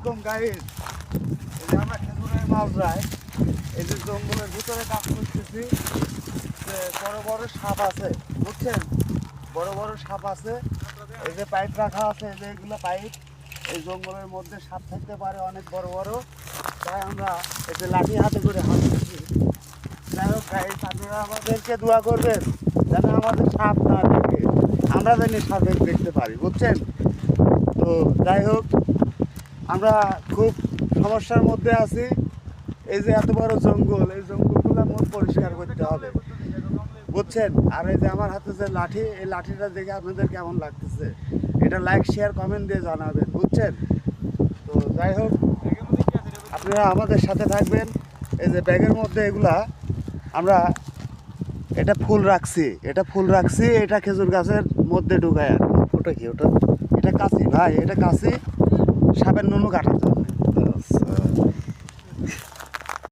আলাইকুম গাইস। এই যে আমরা খেজুরের মাঝরায় এই যে জঙ্গলের ভিতরে কাজ করতেছি, যে বড় বড় সাপ আছে, বুঝছেন? বড় বড় সাপ আছে। এই যে পাইপ রাখা আছে, এই যে এগুলো পাইপ। এই জঙ্গলের মধ্যে সাপ থাকতে পারে অনেক বড় বড়, তাই আমরা এই যে লাঠি হাতে করে হাঁটতেছি। যাই হোক গাইস, আপনারা আমাদেরকে দোয়া করবেন যেন আমাদের সাপ না দেখে, আমরা যেন সাপের দেখতে পারি, বুঝছেন? তো যাই হোক, আমরা খুব সমস্যার মধ্যে আছি। এই যে এত বড় জঙ্গল, এই জঙ্গলগুলো মোট পরিষ্কার করতে হবে, বুঝছেন? আর এই যে আমার হাতে যে লাঠি, এই লাঠিটা দেখে আপনাদের কেমন লাগতেছে এটা লাইক শেয়ার কমেন্ট দিয়ে জানাবেন, বুঝছেন? তো যাই হোক, আপনারা আমাদের সাথে থাকবেন। এই যে ব্যাগের মধ্যে এগুলা আমরা এটা ফুল রাখছি, এটা খেজুর গাছের মধ্যে ঢুকায়। আর ওটা কি? ওটা এটা কাশি ভাই, এটা কাশি সাপের নুনু কাটা যায়।